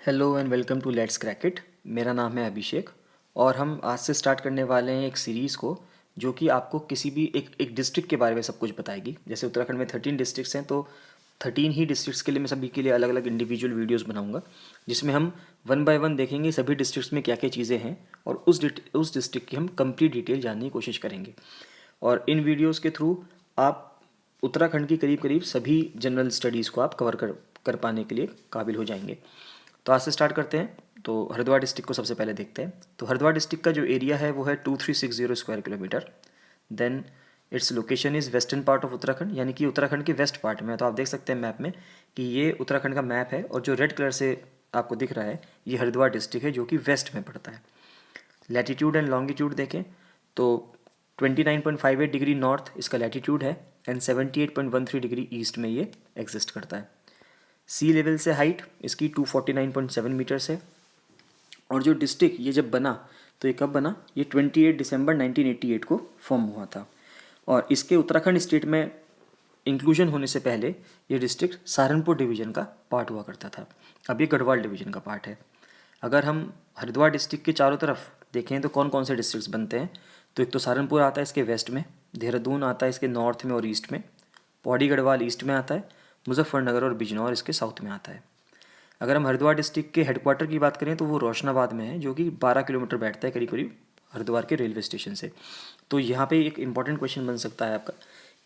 Hello and welcome to let's crack it. मेरा नाम है अभिषेक और हम आज से स्टार्ट करने वाले हैं एक सीरीज़ को जो कि आपको किसी भी एक डिस्ट्रिक्ट के बारे में सब कुछ बताएगी। जैसे उत्तराखंड में 13 डिस्ट्रिक्ट्स हैं, तो 13 ही डिस्ट्रिक्ट्स के लिए मैं सभी के लिए अलग अलग इंडिविजुअल वीडियोस बनाऊंगा, जिसमें हम वन बाय वन देखेंगे सभी डिस्ट्रिक्ट्स में क्या क्या चीज़ें हैं और उस डिस्ट्रिक्ट की हम कंप्लीट डिटेल जानने की कोशिश करेंगे। और इन वीडियोज़ के थ्रू आप उत्तराखंड की करीब करीब सभी जनरल स्टडीज़ को आप कवर कर पाने के लिए काबिल हो जाएंगे। तो आज से स्टार्ट करते हैं। तो हरिद्वार डिस्ट्रिक्ट को सबसे पहले देखते हैं। तो हरिद्वार डिस्ट्रिक्ट का जो एरिया है वो है 2360 square kilometre. Then its location is western part of Uttarakhand, यानी कि उत्तराखंड के वेस्ट पार्ट में। तो आप देख सकते हैं मैप में कि ये उत्तराखंड का मैप है और जो रेड कलर से आपको दिख रहा है ये हरिद्वार डिस्ट्रिक्ट है जो कि वेस्ट में पड़ता है। लैटीट्यूड एंड लॉन्गिट्यूड देखें तो 29.58 डिग्री नॉर्थ इसका लैटीट्यूड है एंड 78.13 डिग्री ईस्ट में ये एग्जिस्ट करता है। सी लेवल से हाइट इसकी 249.7 मीटर्स है। और जो डिस्ट्रिक्ट ये जब बना तो ये कब बना, ये 28 दिसंबर 1988 को फॉर्म हुआ था। और इसके उत्तराखंड स्टेट में इंक्लूजन होने से पहले ये डिस्ट्रिक्ट सहारनपुर डिवीज़न का पार्ट हुआ करता था। अब ये गढ़वाल डिवीज़न का पार्ट है। अगर हम हरिद्वार डिस्ट्रिक्ट के चारों तरफ देखें तो कौन कौन से डिस्ट्रिक्ट्स बनते हैं, तो एक तो सहारनपुर आता है इसके वेस्ट में, देहरादून आता है इसके नॉर्थ में और ईस्ट में, पौड़ी गढ़वाल ईस्ट में आता है, मुजफ्फरनगर और बिजनौर इसके साउथ में आता है। अगर हम हरिद्वार डिस्ट्रिक्ट के हेडक्वार्टर की बात करें तो वो रोशनाबाद में है, जो कि 12 किलोमीटर बैठता है करीब करीब हरिद्वार के रेलवे स्टेशन से। तो यहाँ पे एक इंपॉर्टेंट क्वेश्चन बन सकता है आपका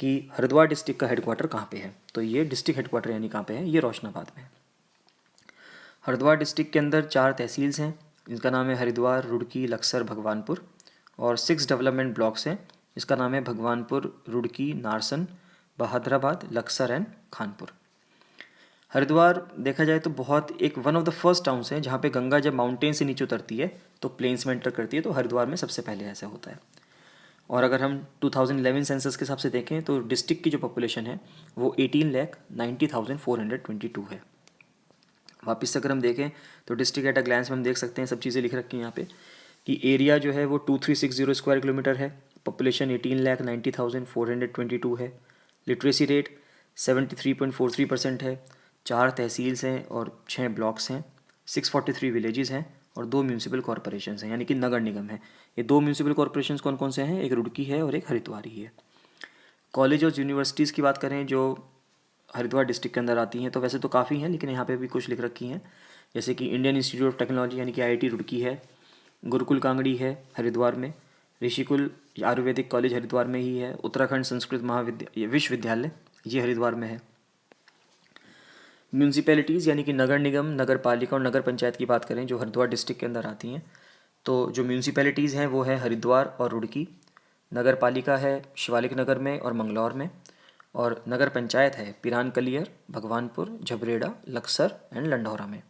कि हरिद्वार डिस्ट्रिक्ट का हेडक्वार्टर कहाँ पे है। तो ये डिस्ट्रिक्ट हेडक्वार्टर यानी कहाँ पे है, ये रोशनाबाद में है। हरिद्वार डिस्ट्रिक्ट के अंदर 4 तहसील्स हैं, इनका नाम है हरिद्वार, रुड़की, लक्सर, भगवानपुर। और 6 डेवलपमेंट ब्लॉक्स हैं, इसका नाम है भगवानपुर, रुड़की, नारसन, बहादराबाद, लक्सर एंड खानपुर। हरिद्वार देखा जाए तो बहुत एक one of the first towns है जहाँ पे गंगा जब माउंटेन से नीचे उतरती है तो प्लेन्स में एंटर करती है, तो हरिद्वार में सबसे पहले ऐसा होता है। और अगर हम 2011 सेंसस के हिसाब से देखें तो डिस्ट्रिक्ट की जो पॉपुलेशन है वो 18,90,422 है। वापस से अगर हम देखें तो डिस्ट्रिक्ट एट अ ग्लैंस में हम देख सकते हैं सब चीज़ें लिख रखी हैं यहाँ पे कि एरिया जो है वो 2360 स्क्वायर किलोमीटर है, पॉपुलेशन 18,90,422 है, लिटरेसी रेट 73.43% है, 4 तहसील्स हैं और 6 ब्लॉक्स हैं, 643 विलेजेस हैं और 2 म्यूनसिपल कॉरपोरेशन हैं यानी कि नगर निगम है। ये 2 म्यूनसिपल कॉरपोरेशन कौन कौन से हैं, एक रुड़की है और एक हरिद्वार ही है। कॉलेज और यूनिवर्सिटीज़ की बात करें जो हरिद्वार डिस्ट्रिक्ट के अंदर आती हैं तो वैसे तो काफ़ी हैं, लेकिन यहाँ पे भी कुछ लिख रखी हैं, जैसे कि इंडियन इंस्टीट्यूट ऑफ टेक्नोलॉजी यानी कि IIT रुड़की है, गुरुकुल कांगड़ी है हरिद्वार में, ऋषिकुल आयुर्वेदिक कॉलेज हरिद्वार में ही है, उत्तराखंड संस्कृत विश्वविद्यालय ये हरिद्वार में है। म्यूनसिपैलिटीज़ यानी कि नगर निगम, नगर पालिका और नगर पंचायत की बात करें जो हरिद्वार डिस्ट्रिक्ट के अंदर आती हैं, तो जो म्यूनसिपैलिटीज़ हैं वो है हरिद्वार और रुड़की, नगर पालिका है शिवालिक नगर में और मंगलौर में, और नगर पंचायत है पिरान कलियर, भगवानपुर, झबरेड़ा, लक्सर एंड लंढौरा में।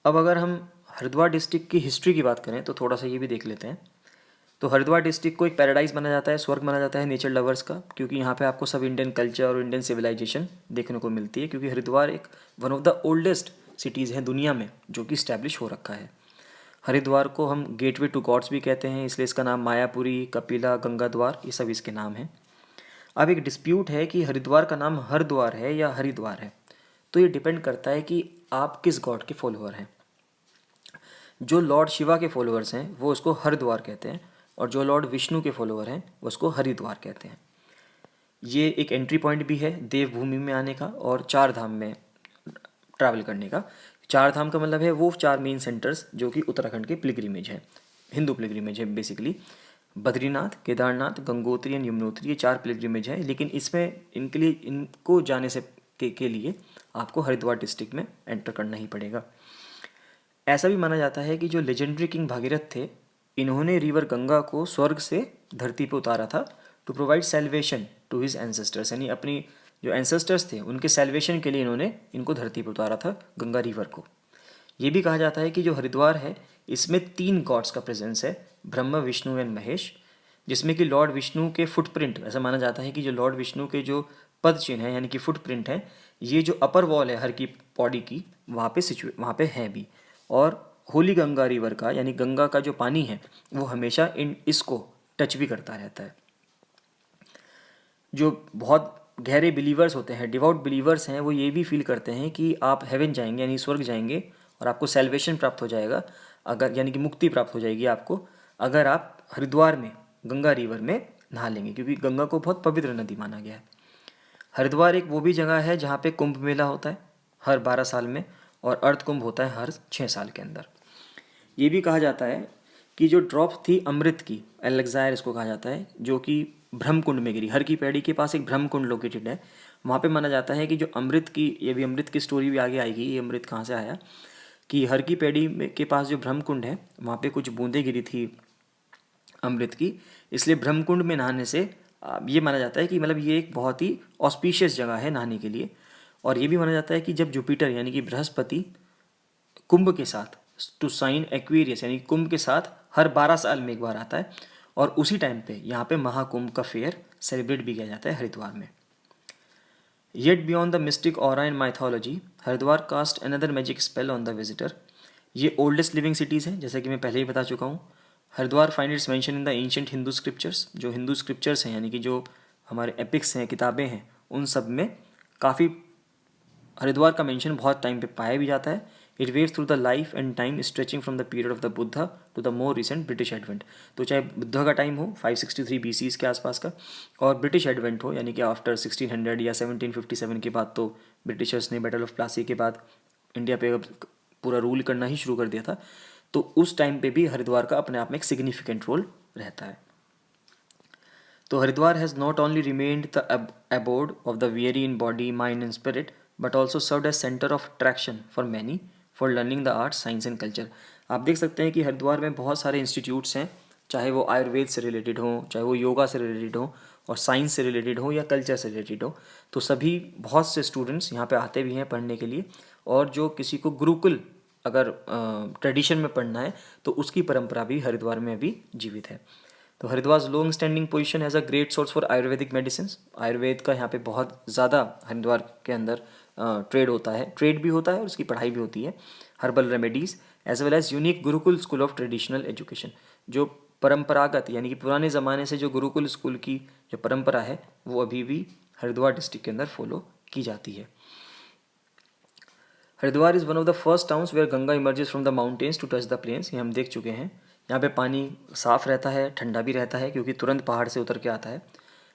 अब अगर हम हरिद्वार डिस्ट्रिक्ट की हिस्ट्री की बात करें तो थोड़ा सा ये भी देख लेते हैं। तो हरिद्वार डिस्ट्रिक्ट को एक पैराडाइज माना जाता है, स्वर्ग माना जाता है नेचर लवर्स का, क्योंकि यहाँ पे आपको सब इंडियन कल्चर और इंडियन सिविलाइजेशन देखने को मिलती है, क्योंकि हरिद्वार एक one of the oldest cities हैं दुनिया में जो कि इस्टेब्लिश हो रखा है। हरिद्वार को हम गेटवे टू गॉड्स भी कहते हैं, इसलिए इसका नाम मायापुरी, कपिला, गंगा द्वार ये सब इसके नाम हैं। अब एक डिस्प्यूट है कि हरिद्वार का नाम हरिद्वार है या हरिद्वार है, तो ये डिपेंड करता है कि आप किस गॉड के फॉलोअर हैं। जो लॉर्ड शिवा के फॉलोअर्स हैं वो उसको हरिद्वार कहते हैं और जो लॉर्ड विष्णु के फॉलोअर हैं वो उसको हरिद्वार कहते हैं। ये एक एंट्री पॉइंट भी है देवभूमि में आने का और 4 धाम में ट्रैवल करने का। 4 धाम का मतलब है वो 4 मेन सेंटर्स जो कि उत्तराखंड के पिलग्रिमेज हैं, हिंदू पिलग्रिमेज है बेसिकली। बद्रीनाथ, केदारनाथ, गंगोत्री एंड यमुनोत्री ये 4 पिलग्रिमेज है, लेकिन इसमें इनके लिए इनको जाने से के लिए आपको हरिद्वार डिस्ट्रिक्ट में एंटर करना ही पड़ेगा। ऐसा भी माना जाता है कि जो लेजेंडरी किंग भागीरथ थे इन्होंने रिवर गंगा को स्वर्ग से धरती पर उतारा था to provide salvation to his ancestors, यानी अपनी जो एंसेस्टर्स थे उनके सेल्वेशन के लिए इन्होंने इनको धरती पर उतारा था गंगा रिवर को। ये भी कहा जाता है कि जो हरिद्वार है इसमें 3 गॉड्स का प्रेजेंस है, ब्रह्मा, विष्णु एंड महेश, जिसमें कि लॉर्ड विष्णु के फुटप्रिंट, ऐसा माना जाता है कि जो लॉर्ड विष्णु के जो पद चिन्ह है यानी कि फुटप्रिंट है, ये जो अपर वॉल है हर की बॉडी की वहाँ पे है भी। और होली गंगा रिवर का यानी गंगा का जो पानी है वो हमेशा इसको टच भी करता रहता है। जो बहुत गहरे बिलीवर्स होते हैं, डिवोट बिलीवर्स हैं, वो ये भी फील करते हैं कि आप हेवन जाएंगे यानी स्वर्ग जाएंगे और आपको सेल्वेशन प्राप्त हो जाएगा, अगर यानी कि मुक्ति प्राप्त हो जाएगी आपको, अगर आप हरिद्वार में गंगा रिवर में नहा लेंगे, क्योंकि गंगा को बहुत पवित्र नदी माना गया है। हरिद्वार एक वो भी जगह है जहाँ पे कुंभ मेला होता है हर 12 साल में, और अर्ध कुंभ होता है हर 6 साल के अंदर। ये भी कहा जाता है कि जो ड्रॉप थी अमृत की, एलेक्जायर इसको कहा जाता है, जो कि ब्रह्मकुंड में गिरी। हर की पैड़ी के पास एक ब्रह्मकुंड लोकेटेड है, वहाँ पे माना जाता है कि जो अमृत की, ये भी अमृत की स्टोरी भी आगे आएगी, ये अमृत कहाँ से आया, कि हर की पैड़ी के पास जो ब्रह्मकुंड है वहाँ पे कुछ बूंदें गिरी थी अमृत की, इसलिए ब्रह्मकुंड में नहाने से ये माना जाता है कि मतलब ये एक बहुत ही ऑस्पिशियस जगह है नहाने के लिए। और ये भी माना जाता है कि जब जुपिटर यानी कि बृहस्पति कुंभ के साथ टू साइन एक्वेरियस यानी कुंभ के साथ हर 12 साल में एक बार आता है, और उसी टाइम पे यहाँ पे महाकुंभ का फेयर सेलिब्रेट भी किया जाता है हरिद्वार में। Yet beyond the mystic aura in mythology, Haridwar cast another magic spell on the visitor. ये ओल्डेस्ट लिविंग सिटीज़ है, जैसे कि मैं पहले ही बता चुका हूँ। Haridwar find its mention in the ancient Hindu scriptures, जो हिंदू स्क्रिप्चर्स हैं यानी कि जो हमारे एपिक्स हैं, किताबें हैं, उन सब में काफ़ी हरिद्वार का मेंशन बहुत टाइम पे पाया भी जाता है। It weaves through the life and time stretching from the period of the Buddha to the more recent British advent. तो चाहे बुद्धा का टाइम हो 563 BC के आसपास का, और ब्रिटिश एडवेंट हो यानी कि आफ्टर 1600 या 1757 के बाद, तो ब्रिटिशर्स ने बैटल ऑफ प्लासी के बाद इंडिया पे पूरा रूल करना ही शुरू कर दिया था, तो उस टाइम पे भी हरिद्वार का अपने आप में एक सिग्निफिकेंट रोल रहता है। तो Haridwar has not only remained the abode of the weary in body, mind and spirit, but also served as center of attraction for many for learning the arts, science and culture। आप देख सकते हैं कि हरिद्वार में बहुत सारे इंस्टीट्यूट्स हैं, चाहे वो आयुर्वेद से रिलेटेड हो, चाहे वो योगा से रिलेटेड हो, और साइंस से रिलेटेड हो या कल्चर से रिलेटेड हो, तो सभी बहुत से स्टूडेंट्स यहाँ पे आते भी हैं पढ़ने के लिए। और जो किसी को गुरुकुल अगर ट्रेडिशन में पढ़ना है तो उसकी परंपरा भी हरिद्वार में अभी जीवित है। तो Haridwar long standing position has a great source for Ayurvedic medicine. Ayurveda का यहाँ पे बहुत ज़्यादा हरिद्वार के अंदर ट्रेड होता है, ट्रेड भी होता है और उसकी पढ़ाई भी होती है। Herbal remedies as well as unique gurukul school of traditional education, जो परंपरागत यानी कि पुराने ज़माने से जो गुरुकुल स्कूल की जो परंपरा है वो अभी भी हरिद्वार डिस्ट्रिक्ट के अंदर फॉलो की जाती है। Haridwar is one of the first towns where Ganga emerges from the mountains to touch the plains, ये हम देख चुके हैं। यहाँ पे पानी साफ़ रहता है, ठंडा भी रहता है क्योंकि तुरंत पहाड़ से उतर के आता है।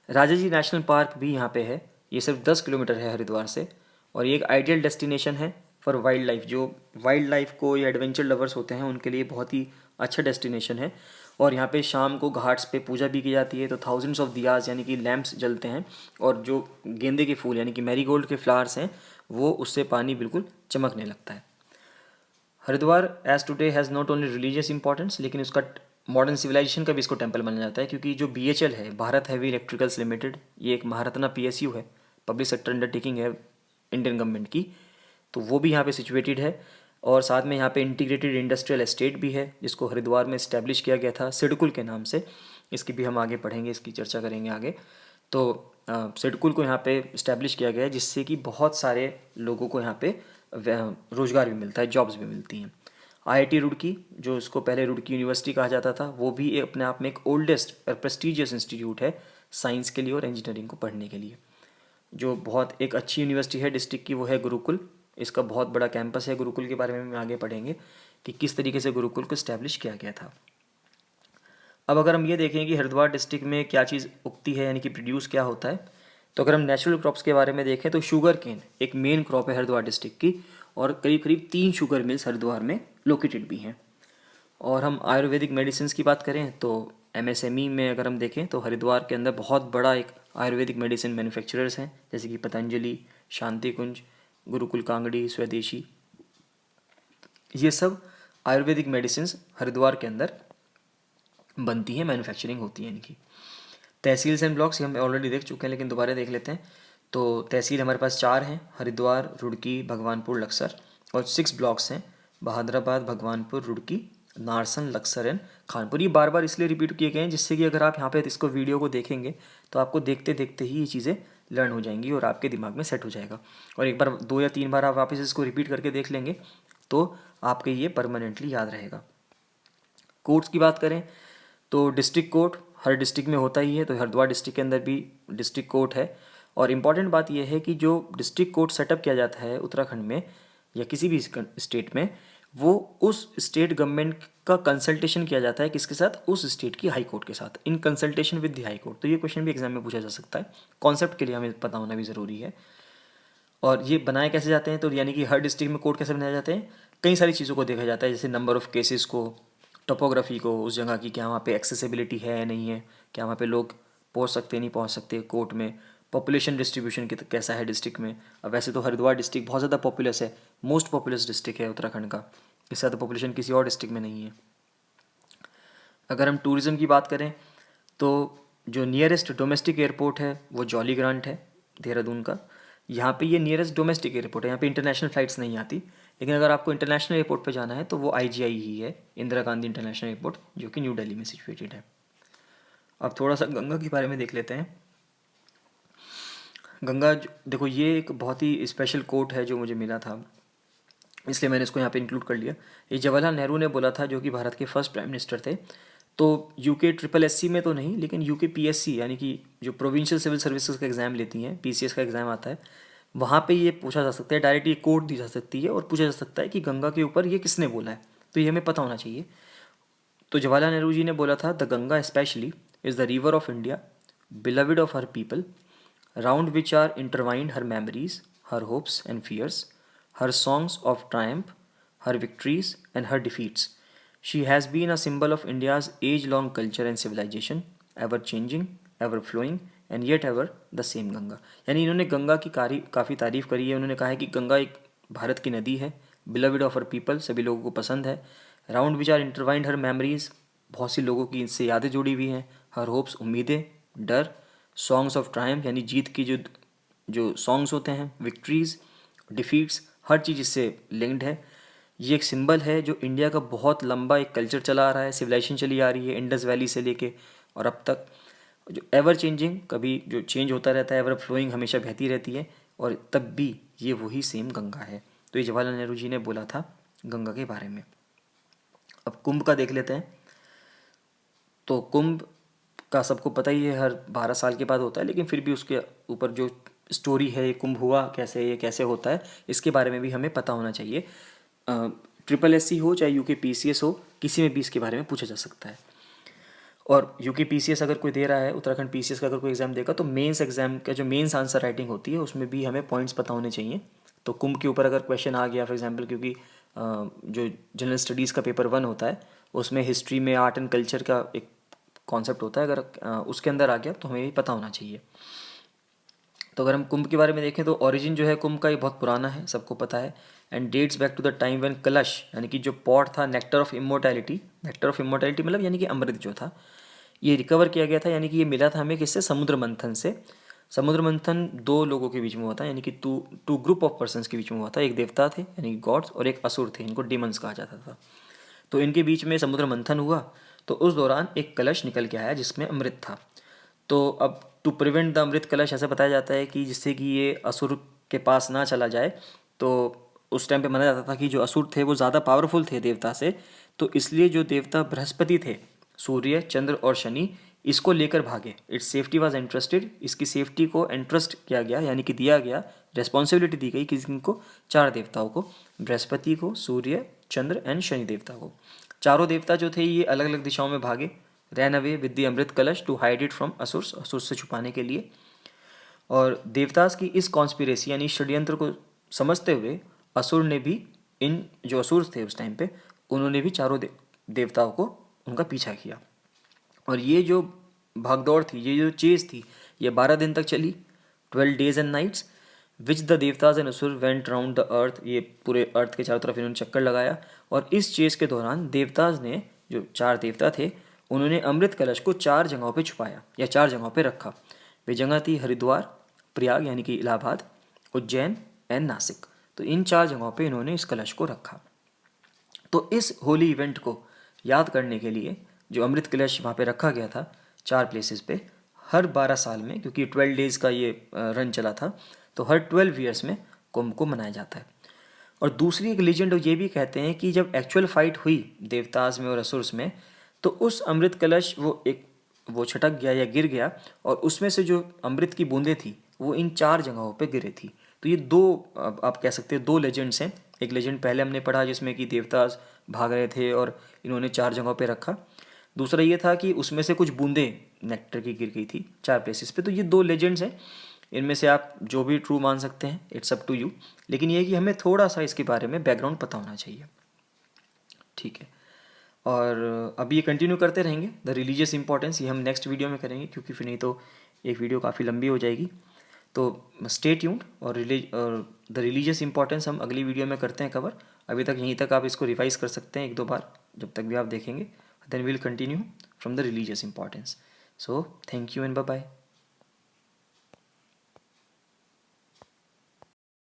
राजा जी नेशनल पार्क भी यहाँ पे है, ये सिर्फ 10 किलोमीटर है हरिद्वार से, और ये एक आइडियल डेस्टिनेशन है फॉर वाइल्ड लाइफ। जो वाइल्ड लाइफ को या एडवेंचर लवर्स होते हैं उनके लिए बहुत ही अच्छा डेस्टिनेशन है। और यहाँ पे शाम को घाट्स पे पूजा भी की जाती है, तो थाउजेंड्स ऑफ दियाज यानी कि लैम्प्स जलते हैं, और जो गेंदे के फूल यानी कि मैरीगोल्ड के फ्लावर्स हैं वो उससे पानी बिल्कुल चमकने लगता है। Haridwar as today has not only religious importance, लेकिन उसका मॉडर्न सिविलाइजेशन का भी इसको टेम्पल माना जाता है, क्योंकि जो BHL है, भारत हैवी इलेक्ट्रिकल्स लिमिटेड, ये एक महारत्ना PSU है, पब्लिक सेक्टर अंडरटेकिंग है इंडियन गवर्नमेंट की, तो वो भी यहाँ पे सिचुएटेड है। और साथ में यहाँ पे इंटीग्रेटेड इंडस्ट्रियल एस्टेट भी है जिसको हरिद्वार में इस्टेब्लिश किया गया था सिडकुल के नाम से। इसकी भी हम आगे पढ़ेंगे, इसकी चर्चा करेंगे आगे। तो सिडकुल को यहाँ पे इस्टेब्लिश किया गया है जिससे कि बहुत सारे लोगों को यहाँ पे रोज़गार भी मिलता है, जॉब्स भी मिलती हैं। IIT रुड़की, जो इसको पहले रुड़की यूनिवर्सिटी कहा जाता था, वो भी अपने आप में एक ओल्डेस्ट और प्रेस्टिजियस इंस्टीट्यूट है साइंस के लिए और इंजीनियरिंग को पढ़ने के लिए। जो बहुत एक अच्छी यूनिवर्सिटी है डिस्ट्रिक्ट की वो है गुरुकुल, इसका बहुत बड़ा कैंपस है। गुरुकुल के बारे में हम आगे पढ़ेंगे कि किस तरीके से गुरुकुल को इस्टेब्लिश किया गया था। अब अगर हम ये देखें कि हरिद्वार डिस्ट्रिक्ट में क्या चीज़ उगती है यानी कि प्रोड्यूस क्या होता है, तो अगर हम नेचुरल क्रॉप्स के बारे में देखें तो शुगर केन एक मेन क्रॉप है हरिद्वार डिस्ट्रिक्ट की, और करीब करीब 3 शुगर मिल्स हरिद्वार में लोकेटेड भी हैं। और हम आयुर्वेदिक मेडिसिन की बात करें तो MSME में अगर हम देखें तो हरिद्वार के अंदर बहुत बड़ा एक आयुर्वेदिक मेडिसिन मैन्युफैक्चरर्स हैं, जैसे कि पतंजलि, शांति कुंज, गुरुकुल कांगड़ी, स्वदेशी, ये सब आयुर्वेदिक मेडिसिन हरिद्वार के अंदर बनती हैं, मैन्युफैक्चरिंग होती है इनकी। तहसील्स एंड ब्लॉक्स हम ऑलरेडी देख चुके हैं लेकिन दोबारा देख लेते हैं। तो तहसील हमारे पास 4 हैं, हरिद्वार, रुड़की, भगवानपुर, लक्सर, और 6 ब्लॉक्स हैं, बहादुराबाद, भगवानपुर, रुड़की, नारसन, लक्सर एंड खानपुर। ये बार बार इसलिए रिपीट किए गए हैं जिससे कि अगर आप यहाँ पे इसको वीडियो को देखेंगे तो आपको देखते देखते ही ये चीज़ें लर्न हो जाएंगी और आपके दिमाग में सेट हो जाएगा। और एक बार 2 या 3 बार आप वापस इसको रिपीट करके देख लेंगे तो आपके ये परमानेंटली याद रहेगा। कोर्ट्स की बात करें तो डिस्ट्रिक्ट कोर्ट हर डिस्ट्रिक्ट में होता ही है, तो हरिद्वार डिस्ट्रिक्ट के अंदर भी डिस्ट्रिक्ट कोर्ट है। और इम्पॉर्टेंट बात यह है कि जो डिस्ट्रिक्ट कोर्ट सेटअप किया जाता है उत्तराखंड में या किसी भी स्टेट में, वो उस स्टेट गवर्नमेंट का कंसल्टेशन किया जाता है किसके साथ, उस स्टेट की हाई कोर्ट के साथ, in consultation with the high court. तो ये क्वेश्चन भी एग्जाम में पूछा जा सकता है, कॉन्सेप्ट के लिए हमें पता होना भी ज़रूरी है। और ये बनाए कैसे जाते हैं, तो यानी कि हर डिस्ट्रिक्ट में कोर्ट कैसे बनाए जाते हैं, कई सारी चीज़ों को देखा जाता है, जैसे नंबर ऑफ़ केसेस को, टोपोग्राफी को, उस जगह की क्या वहाँ पे एक्सेसिबिलिटी है या नहीं है, क्या वहाँ पे लोग पहुँच सकते नहीं पहुँच सकते कोर्ट में, पॉपुलेशन डिस्ट्रीब्यूशन कैसा है डिस्ट्रिक्ट में। अब वैसे तो हरिद्वार डिस्ट्रिक्ट बहुत ज़्यादा पॉपुलस है, मोस्ट पॉपुलस डिस्ट्रिक्ट है उत्तराखंड का, इससे ज़्यादा पॉपुलेशन किसी और डिस्ट्रिक्ट में नहीं है। अगर हम टूरिज़्म की बात करें तो जो नियरेस्ट डोमेस्टिक एयरपोर्ट है वो जॉली ग्रांट है देहरादून का। यहाँ पे ये नियरेस्ट डोमेस्टिक एयरपोर्ट है, यहाँ पे इंटरनेशनल फ़्लाइट्स नहीं आती। लेकिन अगर आपको इंटरनेशनल एयरपोर्ट पे जाना है तो वो IGI ही है, इंदिरा गांधी इंटरनेशनल एयरपोर्ट, जो कि न्यू दिल्ली में सिचुएटेड है। अब थोड़ा सा गंगा के बारे में देख लेते हैं। गंगा देखो, ये एक बहुत ही स्पेशल कोट है जो मुझे मिला था, इसलिए मैंने इसको यहाँ पे इंक्लूड कर लिया। ये जवाहरलाल नेहरू ने बोला था, जो कि भारत के फर्स्ट प्राइम मिनिस्टर थे। तो UK SSS में तो नहीं, लेकिन UK PSC यानी कि जो प्रोविंशियल सिविल सर्विसेज का एग्ज़ाम लेती हैं, PCS का एग्ज़ाम आता है, वहाँ पे ये पूछा जा सकता है, डायरेक्ट ये कोट दी जा सकती है और पूछा जा सकता है कि गंगा के ऊपर ये किसने बोला है, तो ये हमें पता होना चाहिए। तो जवाहरलाल नेहरू जी ने बोला था, the Ganga specially is the river of India, beloved of her people, round which are intertwined her memories, her hopes and fears, her songs of triumph, her victories, and her defeats. She has been a symbol of India's age-long culture and civilization, ever changing, ever flowing, and yet ever the same Ganga. यानी इन्होंने गंगा की काफ़ी तारीफ करी है। उन्होंने कहा है कि गंगा एक भारत की नदी है, बिलविड ऑफ हर पीपल, सभी लोगों को पसंद है, round which are intertwined her memories, बहुत सी लोगों की इससे यादें जुड़ी हुई हैं, हर होप्स, उम्मीदें, डर, सॉन्ग्स ऑफ ट्रायम्फ यानी जीत की जो जो सॉन्ग्स होते हैं, विक्ट्रीज, डिफीट्स, हर चीज़ इससे लिंक्ड है। ये एक सिंबल है जो इंडिया का बहुत लंबा एक कल्चर चला आ रहा है, सिविलाइजेशन चली आ रही है इंडस वैली से लेके और अब तक, जो एवर चेंजिंग, कभी जो चेंज होता रहता है, एवर फ्लोइंग, हमेशा बहती रहती है, और तब भी ये वही सेम गंगा है। तो ये जवाहरलाल नेहरू जी ने बोला था गंगा के बारे में। अब कुंभ का देख लेते हैं। तो कुंभ का सबको पता ही है, हर 12 साल के बाद होता है, लेकिन फिर भी उसके ऊपर जो स्टोरी है, ये कुंभ हुआ कैसे, ये कैसे होता है, इसके बारे में भी हमें पता होना चाहिए। SSS हो चाहे UK PCS हो, किसी में भी इसके बारे में पूछा जा सकता है। और UK PCS अगर कोई दे रहा है, उत्तराखंड PCS का अगर कोई एग्ज़ाम देगा, तो मेंस एग्ज़ाम का जो मेंस आंसर राइटिंग होती है उसमें भी हमें पॉइंट्स पता होने चाहिए। तो कुंभ के ऊपर अगर क्वेश्चन आ गया फॉर एग्जांपल, क्योंकि जो जनरल स्टडीज़ का पेपर 1 होता है उसमें हिस्ट्री में आर्ट एंड कल्चर का एक कॉन्सेप्ट होता है, अगर उसके अंदर आ गया तो हमें ये पता होना चाहिए। तो अगर हम कुंभ के बारे में देखें तो ओरिजिन जो है कुंभ का ये बहुत पुराना है, सबको पता है, and dates back to the time when kalash यानी कि जो पॉट था, nectar of immortality, nectar of immortality मतलब यानी कि अमृत जो था, ये रिकवर किया गया था, यानी कि ये मिला था हमें किससे, समुद्र मंथन से। समुद्र मंथन 2 लोगों के बीच में हुआ था, यानी कि टू ग्रुप ऑफ पर्सन्स के बीच में हुआ था। एक देवता थे यानी कि गॉड्स और एक असुर थे, इनको डीमंस कहा जाता था। तो इनके बीच में समुद्र मंथन हुआ, तो उस दौरान एक कलश निकल के आया जिसमें अमृत था। तो अब टू प्रिवेंट द अमृत कलश, ऐसा बताया जाता है कि जिससे कि ये असुर के पास ना चला जाए, तो उस टाइम पे माना जाता था कि जो असुर थे वो ज़्यादा पावरफुल थे देवता से, तो इसलिए जो देवता बृहस्पति थे, सूर्य, चंद्र और शनि, इसको लेकर भागे। इट्स सेफ्टी वाज इंटरेस्टेड, इसकी सेफ्टी को इंटरेस्ट किया गया, यानी कि दिया गया, रिस्पॉन्सिबिलिटी दी गई किसी को, 4 देवताओं को, बृहस्पति को, सूर्य, चंद्र एंड शनि देवता को। चारों देवता जो थे ये अलग अलग दिशाओं में भागे, रैन अवे विद द अमृत कलश टू हाइड इट फ्रॉम असुर्स, असुर से छुपाने के लिए। और देवतास की इस कॉन्स्पिरेसी यानी षड्यंत्र को समझते हुए असुर ने भी, इन जो असुर थे उस टाइम पे, उन्होंने भी चारों देवताओं को उनका पीछा किया। और ये जो भागदौड़ थी, ये जो चेज थी, ये 12 दिन तक चली, 12 days and nights, which the देवताज and असुर वेंट राउंड द अर्थ, ये पूरे अर्थ के चारों तरफ इन्होंने चक्कर लगाया। और इस चेज के दौरान देवताज ने, जो 4 देवता थे, उन्होंने अमृत कलश को 4 जगहों पे छुपाया या 4 जगहों पे रखा। वे जगह थी हरिद्वार, प्रयाग यानी कि इलाहाबाद, उज्जैन एंड नासिक। तो इन 4 जगहों पे इन्होंने इस कलश को रखा। तो इस होली इवेंट को याद करने के लिए जो अमृत कलश वहाँ पे रखा गया था 4 प्लेसेस पे, हर 12 साल में, क्योंकि 12 डेज़ का ये रन चला था, तो हर 12 ईयर्स में कुंभ को मनाया जाता है। और दूसरी एक लीजेंड ये भी कहते हैं कि जब एक्चुअल फाइट हुई देवताज में और असुर्स में, तो उस अमृत कलश वो छटक गया या गिर गया, और उसमें से जो अमृत की बूंदें थी वो इन 4 जगहों पे गिरे थी। तो ये दो आप कह सकते हैं 2 लेजेंड्स हैं। एक लेजेंड पहले हमने पढ़ा जिसमें कि देवदास भाग रहे थे और इन्होंने 4 जगहों पे रखा। दूसरा ये था कि उसमें से कुछ बूंदें नेक्टर की गिर गई थी 4 प्लेसेस पे। तो ये 2 लेजेंड्स हैं, इनमें से आप जो भी ट्रू मान सकते हैं, इट्स अप टू यू। लेकिन ये है कि हमें थोड़ा सा इसके बारे में बैकग्राउंड पता होना चाहिए। ठीक है, और अभी ये कंटिन्यू करते रहेंगे द रिलीजियस इंपॉर्टेंस, ये हम नेक्स्ट वीडियो में करेंगे क्योंकि फिर नहीं तो एक वीडियो काफ़ी लंबी हो जाएगी। तो स्टे ट्यून्ड, और द रिलीजियस इंपॉर्टेंस हम अगली वीडियो में करते हैं कवर। अभी तक यहीं तक आप इसको रिवाइज कर सकते हैं 1-2 बार, जब तक भी आप देखेंगे। Then will continue from the religious importance. So thank you and bye bye.